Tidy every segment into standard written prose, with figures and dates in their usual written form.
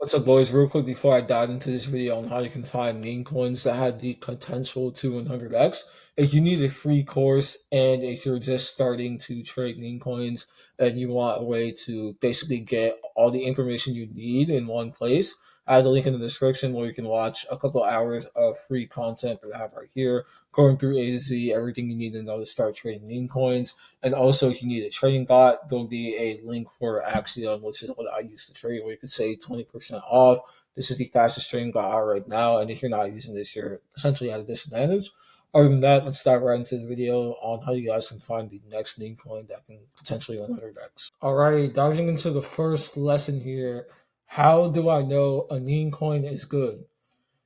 What's up, boys? Real quick before I dive into this video on how you can find meme coins that have the potential to 100x, if you need a free course and if you're just starting to trade meme coins and you want a way to basically get all the information you need in one place, I have the link in the description where you can watch a couple hours of free content that I have right here, going through A to Z, everything you need to know to start trading meme coins. And also, if you need a trading bot, there'll be a link for Axiom, which is what I use to trade, where you could save 20% off. This is the fastest trading bot out right now, and if you're not using this, you're essentially at a disadvantage. Other than that, let's dive right into the video on how you guys can find the next meme coin that can potentially 100x. All right, diving into the first lesson here. How do I know a meme coin is good?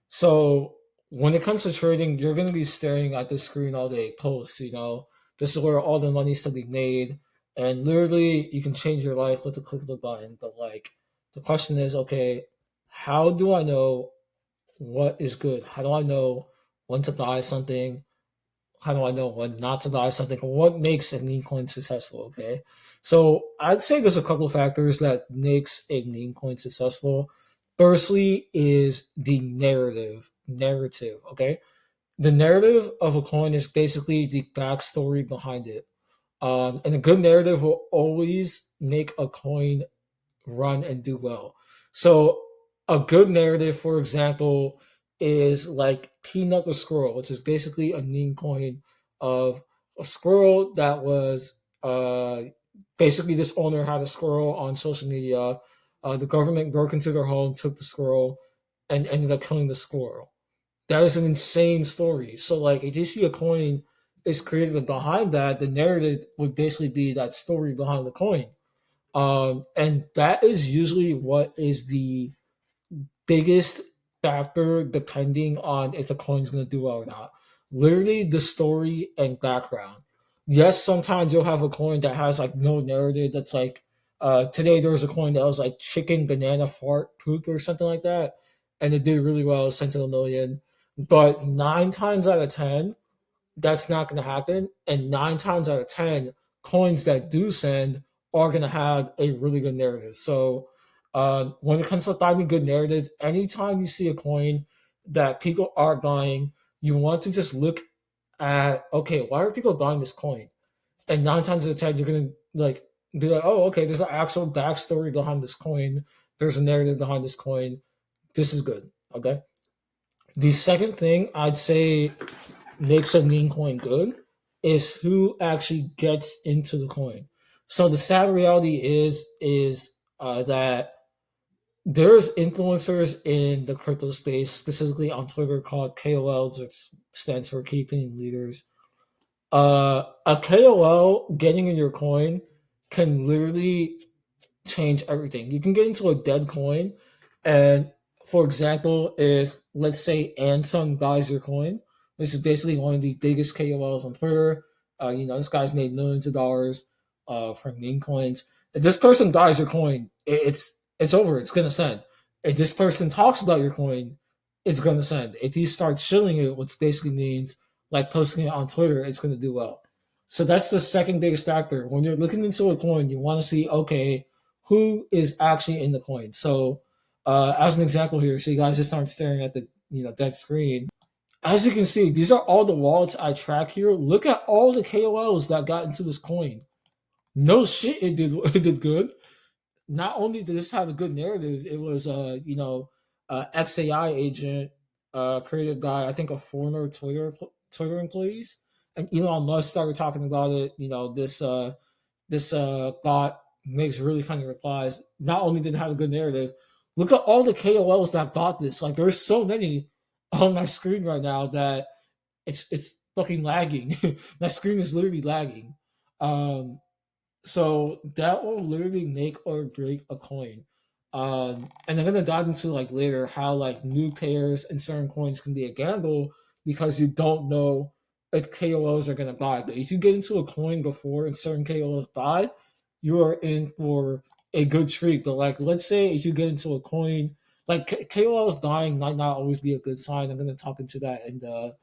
So when it comes to trading, you're going to be staring at the screen all day. Posts. This is where all the money's to be made, and literally you can change your life with a click of the button. But like, the question is, okay, how do I know what is good? How do I know when to buy something? How do I know when not to buy something? What makes a meme coin successful? Okay, so I'd say there's a couple of factors that makes a meme coin successful. Firstly, is the narrative. Okay, the narrative of a coin is basically the backstory behind it. And a good narrative will always make a coin run and do well. So a good narrative, for example, is like Peanut the Squirrel, which is basically a meme coin of a squirrel that was basically this owner had a squirrel on social media. The government broke into their home, took the squirrel, and ended up killing the squirrel. That is an insane story. So like if you see a coin is created behind that, the narrative would basically be that story behind the coin. And that is usually what is the biggest factor depending on if a coin's going to do well or not. Literally the story and background. Yes, sometimes you'll have a coin that has like no narrative. That's like today there was a coin that was like chicken banana fart poop or something like that, and it did really well, sent to a million. But 9 times out of 10, that's not going to happen. And 9 times out of 10, coins that do send are going to have a really good narrative. So when it comes to finding good narrative, anytime you see a coin that people are buying, you want to just look at, okay, why are people buying this coin? And 9 times out of 10, you're going to like be like, oh, okay, there's an actual backstory behind this coin. There's a narrative behind this coin. This is good. Okay. The second thing I'd say makes a meme coin good is who actually gets into the coin. So the sad reality is that there's influencers in the crypto space, specifically on Twitter, called KOLs, which stands for key opinion leaders. A KOL getting in your coin can literally change everything. You can get into a dead coin, and for example, if let's say Ansung buys your coin, this is basically one of the biggest KOLs on Twitter. This guy's made millions of dollars from meme coins. If this person buys your coin, it's over. It's gonna send. If this person talks about your coin, it's gonna send. If he starts shilling it, which basically means like posting it on Twitter, it's gonna do well. So that's the second biggest factor. When you're looking into a coin, you want to see, okay, who is actually in the coin. So, as an example here, so you guys just aren't staring at the that screen. As you can see, these are all the wallets I track here. Look at all the KOLs that got into this coin. No shit, it did it did good. Not only did this have a good narrative, it was XAI agent created by I think a former Twitter employees, and Elon Musk started talking about it. This bot makes really funny replies. Not only did it have a good narrative, look at all the KOLs that bought this. Like there's so many on my screen right now that it's fucking lagging. My screen is literally lagging. Um, so that will literally make or break a coin. And I'm gonna dive into like later how like new pairs and certain coins can be a gamble because you don't know if KOLs are gonna buy. But if you get into a coin before and certain KOLs buy, you are in for a good treat. But like let's say if you get into a coin like KOLs buying might not always be a good sign. I'm gonna talk into that in the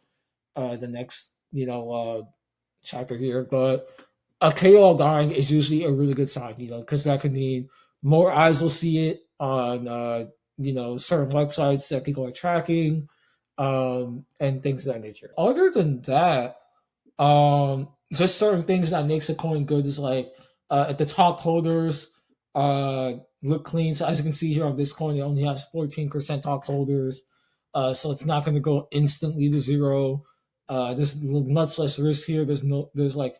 next chapter here, but a KO dying is usually a really good sign, because that could mean more eyes will see it on certain websites that people are tracking, and things of that nature. Other than that, just certain things that makes a coin good is like at the top holders look clean. So as you can see here on this coin, it only has 14% top holders, so it's not going to go instantly to zero. There's much less risk here. There's like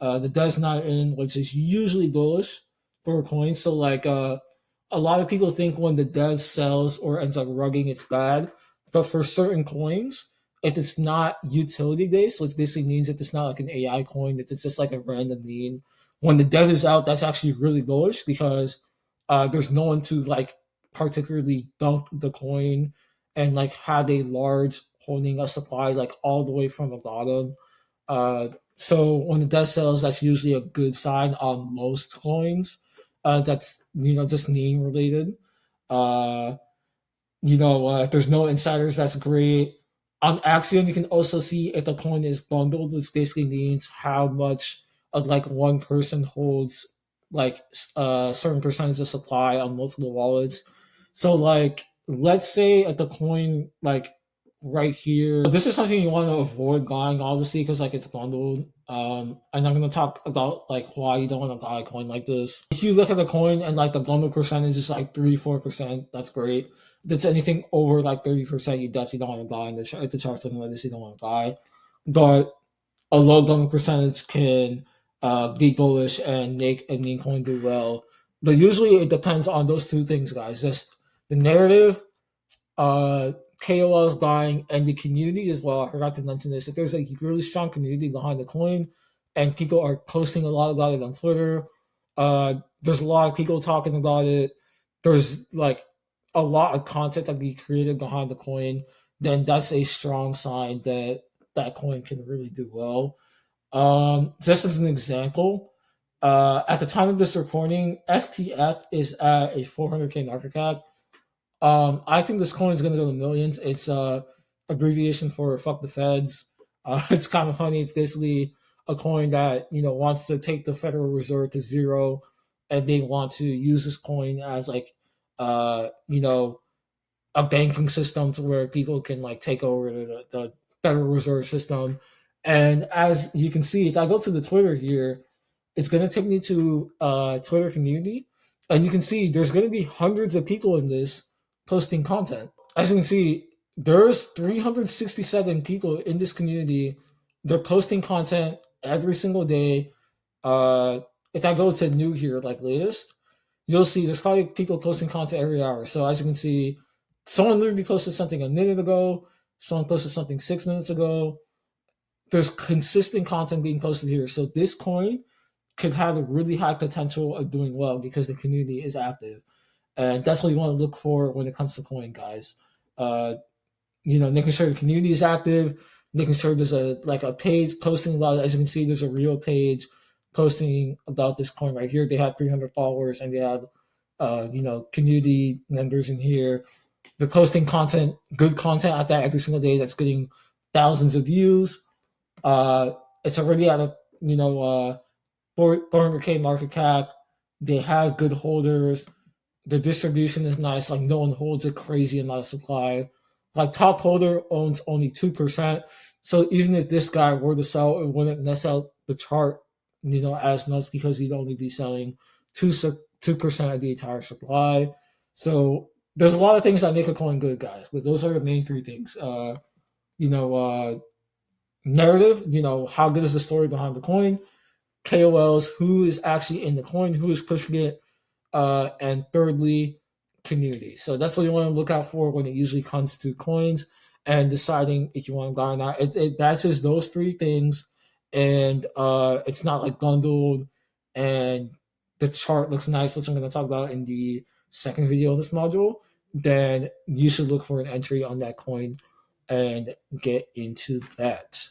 the dev's not in, which is usually bullish for a coin. So like a lot of people think when the dev sells or ends up rugging, it's bad, but for certain coins if it's not utility based, which basically means that it's not like an AI coin, that it's just like a random meme. When the dev is out, that's actually really bullish because there's no one to like particularly dump the coin and like have a large holding a supply like all the way from the bottom. So when the dev sells, that's usually a good sign on most coins. That's just name related. Uh, if there's no insiders, that's great. On Axiom, you can also see if the coin is bundled, which basically means how much of like one person holds like a certain percentage of supply on multiple wallets. So like, let's say at the coin like right here, this is something you want to avoid buying, obviously, because like it's bundled. And I'm gonna talk about like why you don't want to buy a coin like this. If you look at the coin and like the bundle percentage is like 3-4%, that's great. If it's anything over like 30%, you definitely don't want to buy. And if the chart's looking like this, you don't want to buy. But a low bundle percentage can be bullish and make a meme coin do well. But usually it depends on those two things, guys. Just the narrative, KOLs buying, and the community as well. I forgot to mention this. If there's a really strong community behind the coin and people are posting a lot about it on Twitter, there's a lot of people talking about it. There's like a lot of content that be created behind the coin, then that's a strong sign that that coin can really do well. Just as an example, at the time of this recording, FTF is at a 400K market cap. I think this coin is going to go to millions. It's abbreviation for "fuck the feds." It's kind of funny. It's basically a coin that wants to take the Federal Reserve to zero, and they want to use this coin as like uh, you know a banking system to where people can like take over the Federal Reserve system. And as you can see, if I go to the Twitter here, it's going to take me to Twitter community, and you can see there's going to be hundreds of people in this posting content. As you can see, there's 367 people in this community. They're posting content every single day. Uh, if I go to new here, like latest, you'll see there's probably people posting content every hour. So as you can see, someone literally posted something a minute ago. Someone posted something 6 minutes ago. There's consistent content being posted here. So this coin could have a really high potential of doing well because the community is active. And that's what you want to look for when it comes to coin, guys. Uh, making sure the community is active, making sure there's a page posting about it. As you can see, there's a real page posting about this coin right here. They have 300 followers and they have community members in here. They're posting content, good content out there every single day that's getting thousands of views. It's already at a 400K market cap. They have good holders. The distribution is nice. Like no one holds a crazy amount of supply. Like top holder owns only 2%. So even if this guy were to sell, it wouldn't mess out the chart, as much because he'd only be selling 2% of the entire supply. So there's a lot of things that make a coin good, guys. But those are the main three things. You know, uh, Narrative. How good is the story behind the coin? KOLs, who is actually in the coin, who is pushing it, and thirdly, community. So that's what you want to look out for when it usually comes to coins and deciding if you want to buy or not. That's just those three things, and it's not like bundled, and the chart looks nice, which I'm going to talk about in the second video of this module. Then you should look for an entry on that coin and get into that.